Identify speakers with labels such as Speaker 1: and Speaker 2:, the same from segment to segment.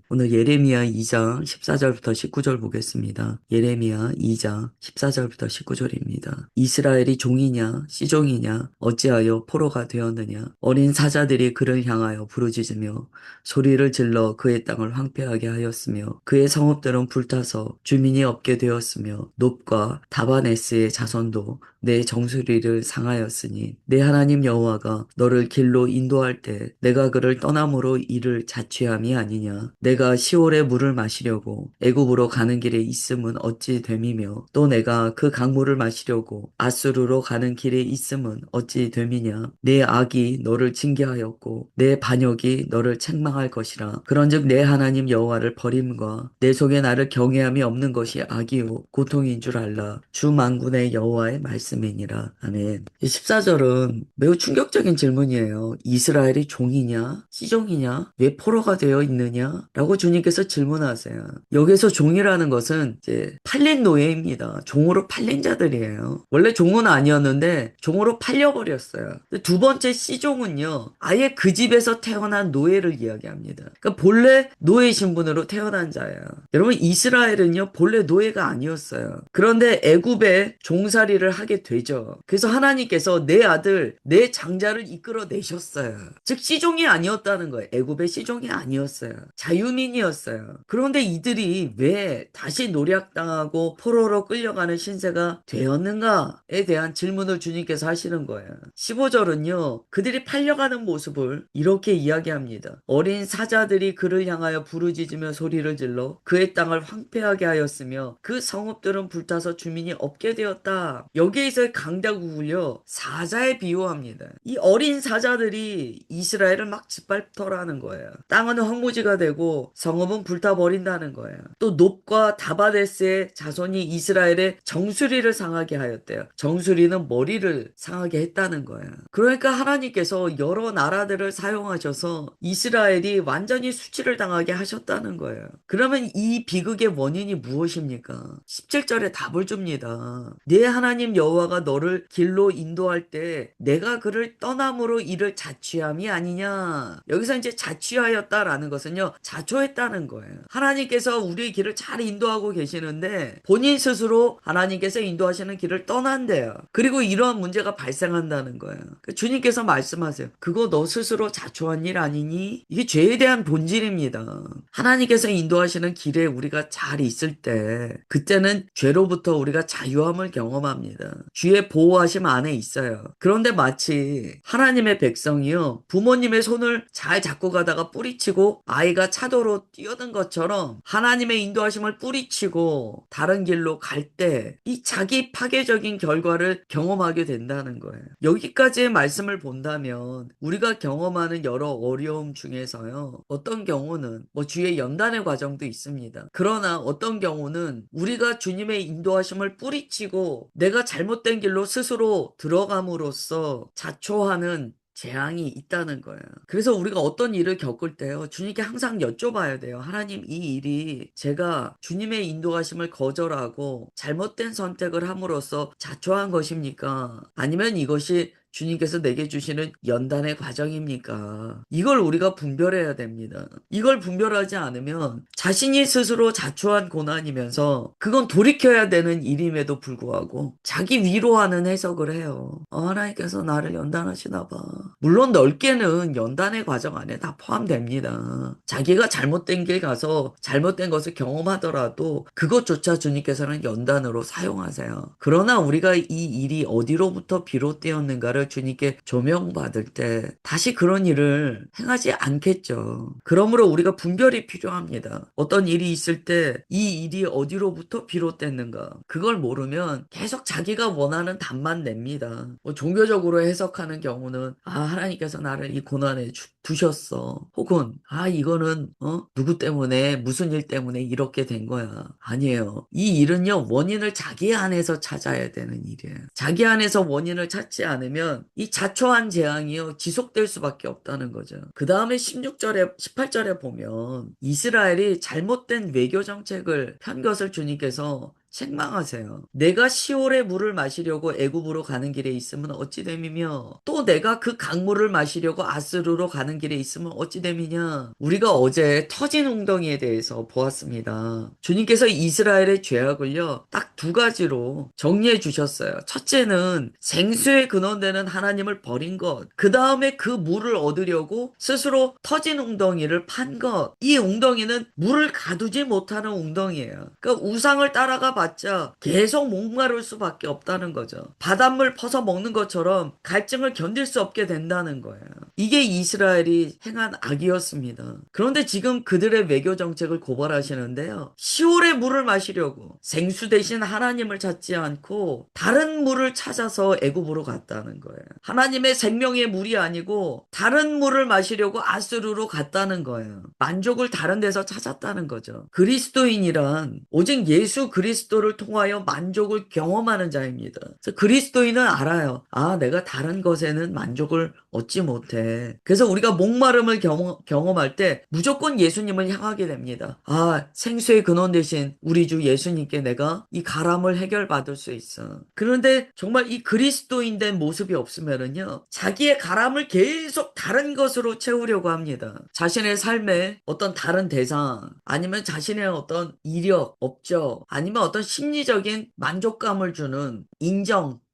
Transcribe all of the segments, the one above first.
Speaker 1: 오늘 예레미야 2장 14절부터 19절 보겠습니다. 예레미야 2장 14절부터 19절입니다. 이스라엘이 종이냐 시종이냐 어찌하여 포로가 되었느냐. 어린 사자들이 그를 향하여 부르짖으며 소리를 질러 그의 땅을 황폐하게 하였으며 그의 성읍들은 불타서 주민이 없게 되었으며 놋과 다바네스의 자손도 내 정수리를 상하였으니 내 하나님 여호와가 너를 길로 인도할 때 내가 그를 떠남으로 이를 자취함이 아니냐. 내가 시올의 물을 마시려고 애굽으로 가는 길에 있음은 어찌 됨이며 또 내가 그 강물을 마시려고 아수르로 가는 길에 있음은 어찌 됨이냐. 내 악이 너를 징계하였고 내 반역이 너를 책망할 것이라. 그런즉 내 하나님 여호와를 버림과 내 속에 나를 경외함이 없는 것이 악이요 고통인 줄 알라. 주 만군의 여호와의 말씀이니라. 아멘. 14절은 매우 충격적인 질문이에요. 이스라엘이 종이냐 시종이냐 왜 포로가 되어 있느냐 라고 주님께서 질문하세요. 여기서 종이라는 것은 이제 팔린 노예입니다. 종으로 팔린 자들이에요. 원래 종은 아니었는데 종으로 팔려버렸어요. 두 번째 시종은요, 아예 그 집에서 태어난 노예를 이야기합니다. 그러니까 본래 노예 신분으로 태어난 자예요. 여러분, 이스라엘은요 본래 노예가 아니었어요. 그런데 애굽에 종살이를 하게 되죠. 그래서 하나님께서 내 아들 내 장자를 이끌어내셨어요. 즉 시종이 아니었다는 거예요. 애굽의 시종이 아니었어요. 자유민이었어요. 그런데 이들이 왜 다시 노략당하고 포로로 끌려가는 신세가 되었는가에 대한 질문을 주님께서 하시는 거예요. 15절은요 그들이 팔려가는 모습을 이렇게 이야기합니다. 어린 사자들이 그를 향하여 부르짖으며 소리를 질러 그의 땅을 황폐하게 하였으며 그 성읍들은 불타서 주민이 없게 되었다. 여기에서의 강다국을요 사자에 비유합니다. 이 어린 사자들이 이스라엘을 막 짓밟더라는 거예요. 땅은 황무지가 되고 성읍은 불타버린다는 거예요. 또 놋과 다바데스의 자손이 이스라엘의 정수리를 상하게 하였대요. 정수리는 머리를 상하게 했다는 거예요. 그러니까 하나님께서 여러 나라들을 사용하셔서 이스라엘이 완전히 수치를 당하게 하셨다는 거예요. 그러면 이 비극의 원인이 무엇입니까? 17절에 답을 줍니다. 내 하나님 여호와가 너를 길로 인도할 때 내가 그를 떠남으로 이를 자취함이 아니냐. 여기서 이제 자취하였다라는 것은요 자초했다는 거예요. 하나님께서 우리의 길을 잘 인도하고 계시는데 본인 스스로 하나님께서 인도하시는 길을 떠난대요. 그리고 이러한 문제가 발생한다는 거예요. 주님께서 말씀하세요. 그거 너 스스로 자초한 일 아니니? 이게 죄에 대한 본질입니다. 하나님께서 인도하시는 길에 우리가 잘 있을 때 그때는 죄로부터 우리가 자유함을 경험합니다. 주의 보호하심 안에 있어요. 그런데 마치 하나님의 백성이요 부모님의 손을 잘 잡고 가다가 뿌리치고 아이가 차도로 뛰어든 것처럼 하나님의 인도하심을 뿌리치고 다른 길로 갈 때 이 자기 파괴적인 결과를 경험하게 된다는 거예요. 여기까지의 말씀을 본다면 우리가 경험하는 여러 어려움 중에서요 어떤 경우는 뭐 주의 연단의 과정도 있습니다. 그러나 어떤 경우는 우리가 주님의 인도하심을 뿌리치고 내가 잘못된 길로 스스로 들어감으로써 자초하는 재앙이 있다는 거예요. 그래서 우리가 어떤 일을 겪을 때요, 주님께 항상 여쭤봐야 돼요. 하나님, 이 일이 제가 주님의 인도하심을 거절하고 잘못된 선택을 함으로써 자초한 것입니까? 아니면 이것이 주님께서 내게 주시는 연단의 과정입니까? 이걸 우리가 분별해야 됩니다. 이걸 분별하지 않으면 자신이 스스로 자초한 고난이면서 그건 돌이켜야 되는 일임에도 불구하고 자기 위로하는 해석을 해요. 하나님께서 나를 연단하시나 봐. 물론 넓게는 연단의 과정 안에 다 포함됩니다. 자기가 잘못된 길 가서 잘못된 것을 경험하더라도 그것조차 주님께서는 연단으로 사용하세요. 그러나 우리가 이 일이 어디로부터 비롯되었는가를 주님께 조명받을 때 다시 그런 일을 행하지 않겠죠. 그러므로 우리가 분별이 필요합니다. 어떤 일이 있을 때 이 일이 어디로부터 비롯됐는가 그걸 모르면 계속 자기가 원하는 답만 냅니다. 뭐 종교적으로 해석하는 경우는 하나님께서 나를 이 고난에 두셨어. 혹은 이거는 누구 때문에 무슨 일 때문에 이렇게 된 거야. 아니에요. 이 일은요 원인을 자기 안에서 찾아야 되는 일이에요. 자기 안에서 원인을 찾지 않으면 이 자초한 재앙이요 지속될 수밖에 없다는 거죠. 그 다음에 16절에 18절에 보면 이스라엘이 잘못된 외교 정책을 편 것을 주님께서 책망하세요. 내가 시올의 물을 마시려고 애굽으로 가는 길에 있으면 어찌 됨이며 또 내가 그 강물을 마시려고 아스루로 가는 길에 있으면 어찌 됨이냐. 우리가 어제 터진 웅덩이에 대해서 보았습니다. 주님께서 이스라엘의 죄악을요 딱 두 가지로 정리해 주셨어요. 첫째는 생수의 근원되는 하나님을 버린 것, 그 다음에 그 물을 얻으려고 스스로 터진 웅덩이를 판 것. 이 웅덩이는 물을 가두지 못하는 웅덩이에요. 그러니까 우상을 따라가 봤자 계속 목마를 수밖에 없다는 거죠. 바닷물 퍼서 먹는 것처럼 갈증을 견딜 수 없게 된다는 거예요. 이게 이스라엘이 행한 악이었습니다. 그런데 지금 그들의 외교 정책을 고발하시는데요. 시올의 물을 마시려고 생수 대신 하나님을 찾지 않고 다른 물을 찾아서 애굽으로 갔다는 거예요. 하나님의 생명의 물이 아니고 다른 물을 마시려고 아스루로 갔다는 거예요. 만족을 다른 데서 찾았다는 거죠. 그리스도인이란 오직 예수 그리스도를 통하여 만족을 경험하는 자입니다. 그래서 그리스도인은 알아요. 아, 내가 다른 것에는 만족을 얻지 못해. 그래서 우리가 목마름을 경험할 때 무조건 예수님을 향하게 됩니다. 아, 생수의 근원 대신 우리 주 예수님께 내가 이 가람을 해결받을 수 있어. 그런데 정말 이 그리스도인 된 모습이 없으면은요, 자기의 가람을 계속 다른 것으로 채우려고 합니다. 자신의 삶에 어떤 다른 대상, 아니면 자신의 어떤 이력, 업적, 아니면 어떤 심리적인 만족감을 주는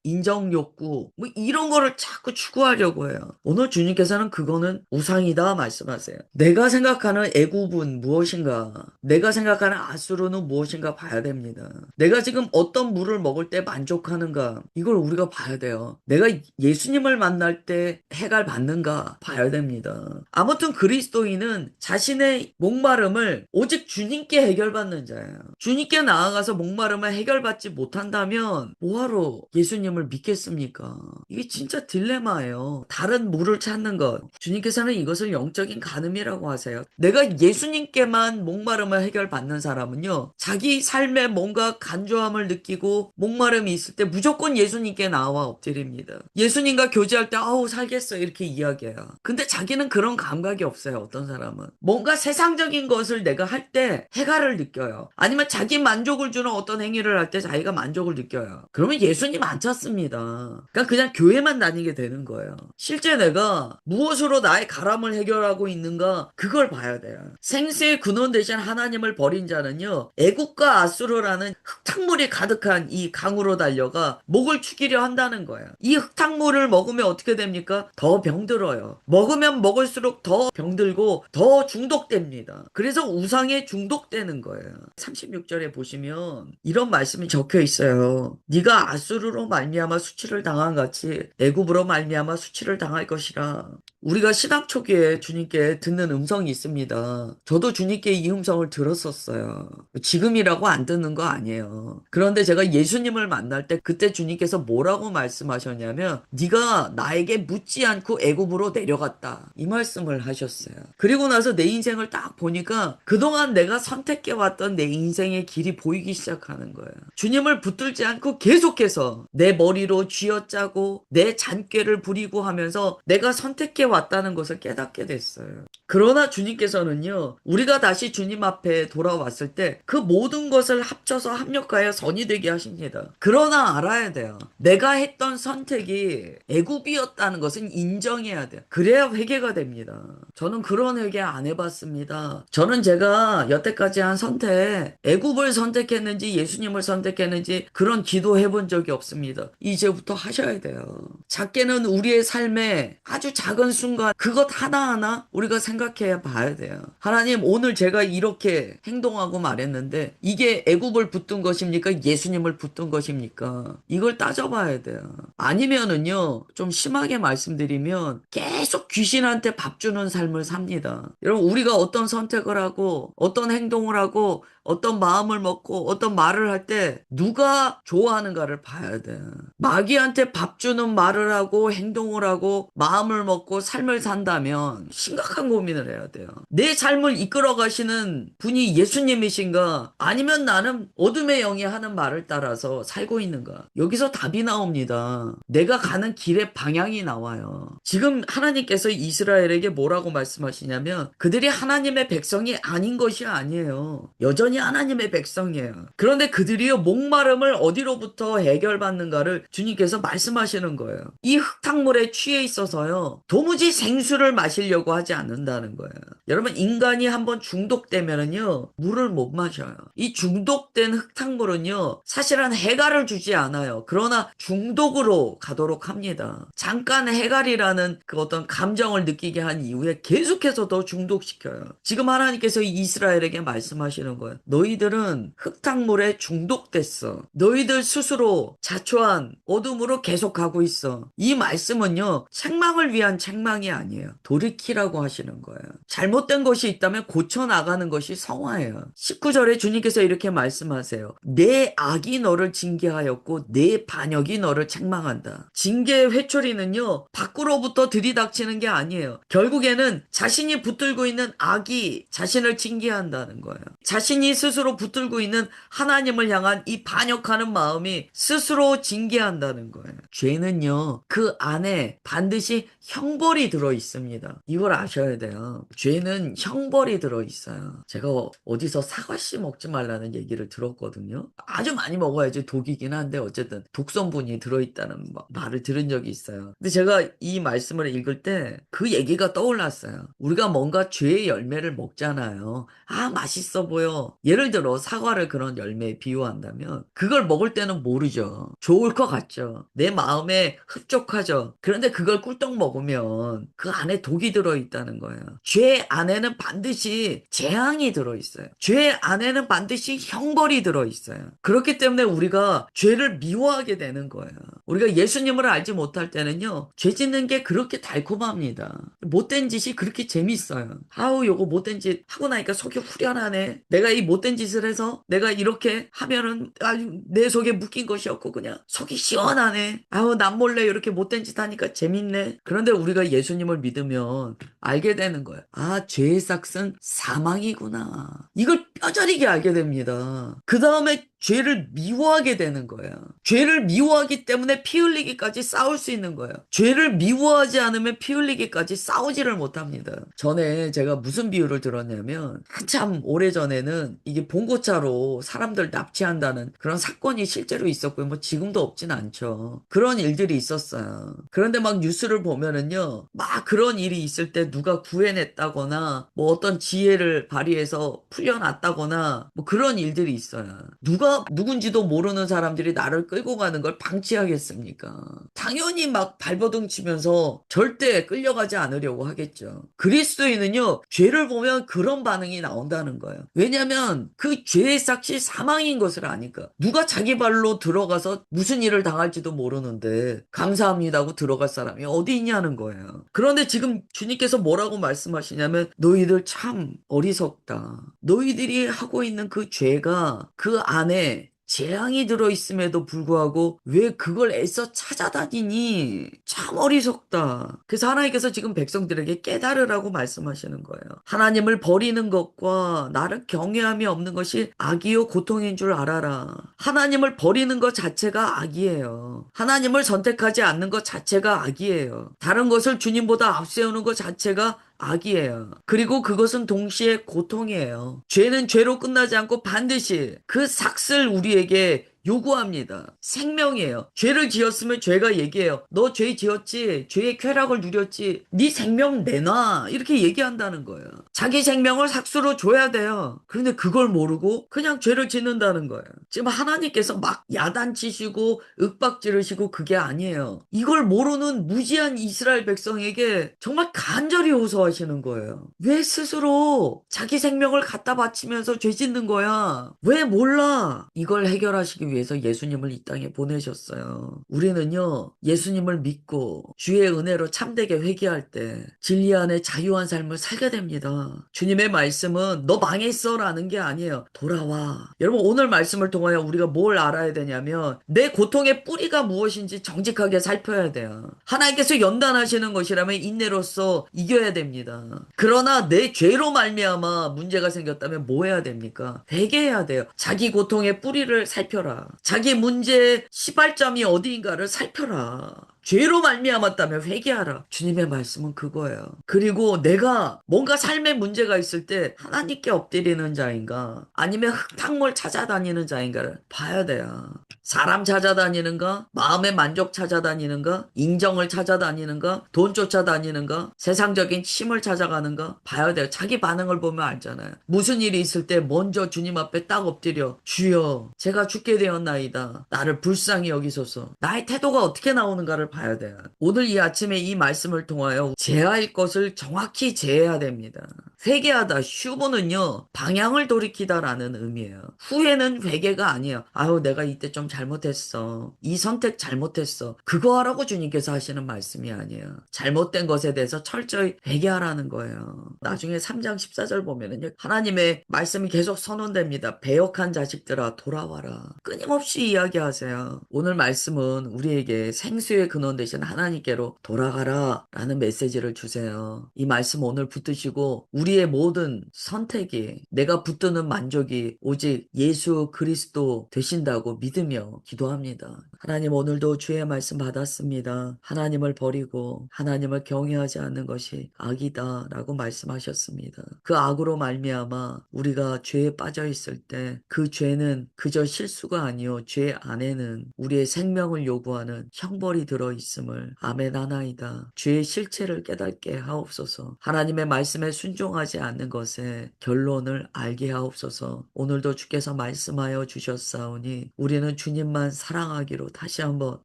Speaker 1: 인정 욕구, 뭐 이런 거를 자꾸 추구하려고 해요. 오늘 주님께서는 그거는 우상이다 말씀하세요. 내가 생각하는 애굽은 무엇인가? 내가 생각하는 아수르는 무엇인가 봐야 됩니다. 내가 지금 어떤 물을 먹을 때 만족하는가? 이걸 우리가 봐야 돼요. 내가 예수님을 만날 때 해갈 받는가 봐야 됩니다. 아무튼 그리스도인은 자신의 목마름을 오직 주님께 해결받는 자예요. 주님께 나아가서 목마름을 해결받지 못한다면 뭐하러 예수님을 믿겠습니까? 이게 진짜 딜레마예요. 다른 물을 찾는 것. 주님께서는 이것을 영적인 간음이라고 하세요. 내가 예수님께만 목마름을 해결받는 사람은요, 자기 삶에 뭔가 간조함을 느끼고 목마름이 있을 때 무조건 예수님께 나와 엎드립니다. 예수님과 교제할 때 아우 살겠어 이렇게 이야기해요. 근데 자기는 그런 감각이 없어요. 어떤 사람은 뭔가 세상적인 것을 내가 할 때 해갈을 느껴요. 아니면 자기 만족을 주는 어떤 행위를 할 때 자기가 만족을 느껴요. 그러면 예수님 안 찾습니다. 그냥 교회만 다니게 되는 거예요. 실제 내가 무엇으로 나의 가람을 해결하고 있는가 그걸 봐야 돼요. 생수의 근원 대신 하나님을 버린 자는요, 애굽과 아수르라는 흙탕물이 가득한 이 강으로 달려가 목을 축이려 한다는 거예요. 이 흙탕물을 먹으면 어떻게 됩니까? 더 병들어요. 먹으면 먹을수록 더 병들고 더 중독됩니다. 그래서 우상에 중독되는 거예요. 36절에 보시면 이런 말씀이 적혀 있어요. 네가 아수르로 말미암아 수치를 당한 같이 애굽으로 말미암아 수치를 당할 것이라. 우리가 신학 초기에 주님께 듣는 음성이 있습니다. 저도 주님께 이 음성을 들었었어요. 지금이라고 안 듣는 거 아니에요. 그런데 제가 예수님을 만날 때 그때 주님께서 뭐라고 말씀하셨냐면 네가 나에게 묻지 않고 애굽으로 내려갔다. 이 말씀을 하셨어요. 그리고 나서 내 인생을 딱 보니까 그동안 내가 선택해왔던 내 인생의 길이 보이기 시작하는 거예요. 주님을 붙들지 않고 계속해서 내 머리로 쥐어짜고 내 잔꾀를 부리고 하면서 내가 선택해 왔다는 것을 깨닫게 됐어요. 그러나 주님께서는요, 우리가 다시 주님 앞에 돌아왔을 때 그 모든 것을 합쳐서 합력하여 선이 되게 하십니다. 그러나 알아야 돼요. 내가 했던 선택이 애굽이었다는 것은 인정해야 돼요. 그래야 회개가 됩니다. 저는 그런 회개 안 해봤습니다. 저는 제가 여태까지 한 선택, 애굽을 선택했는지 예수님을 선택했는지 그런 기도해 본 적이 없습니다. 이제부터 하셔야 돼요. 작게는 우리의 삶에 아주 작은 순간 그것 하나하나 우리가 생각해 봐야 돼요. 하나님, 오늘 제가 이렇게 행동하고 말했는데 이게 애굽을 붙든 것입니까? 예수님을 붙든 것입니까? 이걸 따져봐야 돼요. 아니면은요, 좀 심하게 말씀드리면 계속 귀신한테 밥 주는 삶을 삽니다. 여러분, 우리가 어떤 선택을 하고 어떤 행동을 하고 어떤 마음을 먹고 어떤 말을 할 때 누가 좋아하는가를 봐야 돼. 마귀한테 밥 주는 말을 하고 행동을 하고 마음을 먹고 삶을 산다면 심각한 고민을 해야 돼요. 내 삶을 이끌어 가시는 분이 예수님이신가? 아니면 나는 어둠의 영이 하는 말을 따라서 살고 있는가? 여기서 답이 나옵니다. 내가 가는 길의 방향이 나와요. 지금 하나님께서 이스라엘에게 뭐라고 말씀하시냐면 그들이 하나님의 백성이 아닌 것이 아니에요. 여전히 하나님의 백성이에요. 그런데 그들이요 목마름을 어디로부터 해결받는가를 주님께서 말씀하시는 거예요. 이 흙탕물에 취해 있어서요 도무지 생수를 마시려고 하지 않는다는 거예요. 여러분 인간이 한번 중독되면은요 물을 못 마셔요. 이 중독된 흙탕물은요 사실은 해갈을 주지 않아요. 그러나 중독으로 가도록 합니다. 잠깐 해갈이라는 그 어떤 감정을 느끼게 한 이후에 계속해서 더 중독시켜요. 지금 하나님께서 이스라엘에게 말씀하시는 거예요. 너희들은 흙탕물에 중독됐어. 너희들 스스로 자초한 어둠으로 계속 가고 있어. 이 말씀은요 책망을 위한 책망이 아니에요. 돌이키라고 하시는 거예요. 잘못된 것이 있다면 고쳐나가는 것이 성화예요. 19절에 주님께서 이렇게 말씀하세요. 내 악이 너를 징계하였고 내 반역이 너를 책망한다. 징계의 회초리는요 밖으로부터 들이닥치는 게 아니에요. 결국에는 자신이 붙들고 있는 악이 자신을 징계한다는 거예요. 자신이 스스로 붙들고 있는 하나님을 향한 이 반역하는 마음이 스스로 징계한다는 거예요. 죄는요 그 안에 반드시 형벌이 들어 있습니다. 이걸 아셔야 돼요. 죄는 형벌이 들어 있어요. 제가 어디서 사과씨 먹지 말라는 얘기를 들었거든요. 아주 많이 먹어야지 독이긴 한데 어쨌든 독성분이 들어있다는 말을 들은 적이 있어요. 근데 제가 이 말씀을 읽을 때 그 얘기가 떠올랐어요. 우리가 뭔가 죄의 열매를 먹잖아요. 아 맛있어 보여. 예를 들어 사과를 그런 열매에 비유한다면 그걸 먹을 때는 모르죠. 좋을 것 같죠. 내 마음에 흡족하죠. 그런데 그걸 꿀떡 먹으면 그 안에 독이 들어있다는 거예요. 죄 안에는 반드시 재앙이 들어있어요. 죄 안에는 반드시 형벌이 들어있어요. 그렇기 때문에 우리가 죄를 미워하게 되는 거예요. 우리가 예수님을 알지 못할 때는요 죄 짓는 게 그렇게 달콤합니다. 못된 짓이 그렇게 재밌어요. 아우 요거 못된 짓 하고 나니까 속이 후련하네. 내가 이 못된 짓을 해서 내가 이렇게 하면은 아주 내 속에 묶인 것이 없고 그냥 속이 시원하네. 아우 남몰래 이렇게 못된 짓 하니까 재밌네. 그런데 우리가 예수님을 믿으면 알게 되는 거예요. 아 죄의 삭은 사망이구나. 이걸 뼈저리게 알게 됩니다. 그 다음에 죄를 미워하게 되는 거예요. 죄를 미워하기 때문에 피 흘리기까지 싸울 수 있는 거예요. 죄를 미워하지 않으면 피 흘리기까지 싸우지를 못합니다. 전에 제가 무슨 비유를 들었냐면 한참 오래전에는 이게 봉고차로 사람들 납치한다는 그런 사건이 실제로 있었고요. 뭐 지금도 없진 않죠. 그런 일들이 있었어요. 그런데 막 뉴스를 보면은요 막 그런 일이 있을 때 누가 구해냈다거나 뭐 어떤 지혜를 발휘해서 풀려났다거나 뭐 그런 일들이 있어요. 누가 누군지도 모르는 사람들이 나를 끌고 가는 걸 방치하겠습니까? 당연히 막 발버둥 치면서 절대 끌려가지 않으려고 하겠죠. 그리스도인은요 죄를 보면 그런 반응이 나온다는 거예요. 왜냐하면 그 죄의 삭이 사망인 것을 아니까. 누가 자기 발로 들어가서 무슨 일을 당할지도 모르는데 감사합니다 하고 들어갈 사람이 어디 있냐는 거예요. 그런데 지금 주님께서 뭐라고 말씀하시냐면 너희들 참 어리석다. 너희들이 하고 있는 그 죄가 그 안에 재앙이 들어있음에도 불구하고 왜 그걸 애써 찾아다니니? 참 어리석다. 그래서 하나님께서 지금 백성들에게 깨달으라고 말씀하시는 거예요. 하나님을 버리는 것과 나를 경외함이 없는 것이 악이요 고통인 줄 알아라. 하나님을 버리는 것 자체가 악이에요. 하나님을 선택하지 않는 것 자체가 악이에요. 다른 것을 주님보다 앞세우는 것 자체가 악이에요. 그리고 그것은 동시에 고통이에요. 죄는 죄로 끝나지 않고 반드시 그 삭을 우리에게 요구합니다. 생명이에요. 죄를 지었으면 죄가 얘기해요. 너 죄 지었지? 죄의 쾌락을 누렸지? 네 생명 내놔. 이렇게 얘기한다는 거예요. 자기 생명을 삭수로 줘야 돼요. 그런데 그걸 모르고 그냥 죄를 짓는다는 거예요. 지금 하나님께서 막 야단치시고 윽박지르시고 그게 아니에요. 이걸 모르는 무지한 이스라엘 백성에게 정말 간절히 호소하시는 거예요. 왜 스스로 자기 생명을 갖다 바치면서 죄 짓는 거야? 왜 몰라? 이걸 해결하시기 위해서 예수님을 이 땅에 보내셨어요. 우리는요, 예수님을 믿고 주의 은혜로 참되게 회개할 때 진리 안에 자유한 삶을 살게 됩니다. 주님의 말씀은 너 망했어 라는 게 아니에요. 돌아와. 여러분, 오늘 말씀을 통하여 우리가 뭘 알아야 되냐면 내 고통의 뿌리가 무엇인지 정직하게 살펴야 돼요. 하나님께서 연단하시는 것이라면 인내로서 이겨야 됩니다. 그러나 내 죄로 말미암아 문제가 생겼다면 뭐 해야 됩니까? 회개해야 돼요. 자기 고통의 뿌리를 살펴라. 자기 문제의 시발점이 어디인가를 살펴라. 죄로 말미암았다면 회개하라. 주님의 말씀은 그거예요. 그리고 내가 뭔가 삶의 문제가 있을 때 하나님께 엎드리는 자인가 아니면 흙탕물 찾아다니는 자인가를 봐야 돼요. 사람 찾아다니는가? 마음의 만족 찾아다니는가? 인정을 찾아다니는가? 돈 쫓아다니는가? 세상적인 힘을 찾아가는가? 봐야 돼요. 자기 반응을 보면 알잖아요. 무슨 일이 있을 때 먼저 주님 앞에 딱 엎드려 주여 제가 죽게 되었나이다. 나를 불쌍히 여기소서. 나의 태도가 어떻게 나오는가를 봐야 돼요. 오늘 이 아침에 이 말씀을 통하여 제할 것을 정확히 제해야 됩니다. 회개하다 휴보는요 방향을 돌이키다라는 의미예요. 후회는 회개가 아니에요. 아유 내가 이때 좀 잘못했어. 이 선택 잘못했어. 그거 하라고 주님께서 하시는 말씀이 아니에요. 잘못된 것에 대해서 철저히 회개하라는 거예요. 나중에 3장 14절 보면은요 하나님의 말씀이 계속 선언됩니다. 배역한 자식들아 돌아와라. 끊임없이 이야기하세요. 오늘 말씀은 우리에게 생수의 근원 되신 하나님께로 돌아가라 라는 메시지를 주세요. 이 말씀 오늘 붙드시고 우리의 모든 선택이 내가 붙드는 만족이 오직 예수 그리스도 되신다고 믿으며 기도합니다. 하나님 오늘도 주의 말씀 받았습니다. 하나님을 버리고 하나님을 경외하지 않는 것이 악이다 라고 말씀하셨습니다. 그 악으로 말미암아 우리가 죄에 빠져 있을 때 그 죄는 그저 실수가 아니요 죄 안에는 우리의 생명을 요구하는 형벌이 들어있음을 아멘 하나이다. 죄의 실체를 깨닫게 하옵소서. 하나님의 말씀에 순종하지 않는 것의 결론을 알게 하옵소서. 오늘도 주께서 말씀하여 주셨사오니 우리는 주님만 사랑하기로 다시 한번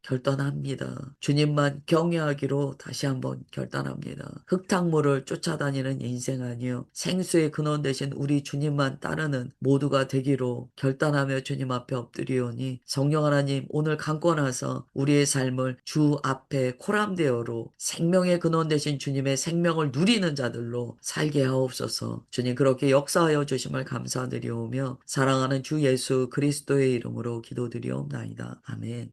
Speaker 1: 결단합니다. 주님만 경외하기로 다시 한번 결단합니다. 흙탕물을 쫓아다니는 인생 아니요 생수의 근원 되신 우리 주님만 따르는 모두가 되기로 결단하며 주님 앞에 엎드리오니 성령 하나님 오늘 강권하사 우리의 삶을 주 앞에 코람데어로 생명의 근원 되신 주님의 생명을 누리는 자들로 살게 하옵소서. 주님 그렇게 역사하여 주심을 감사드리오며 사랑하는 주 예수 그리스도의 이름으로 기도드리옵나이다. 아멘.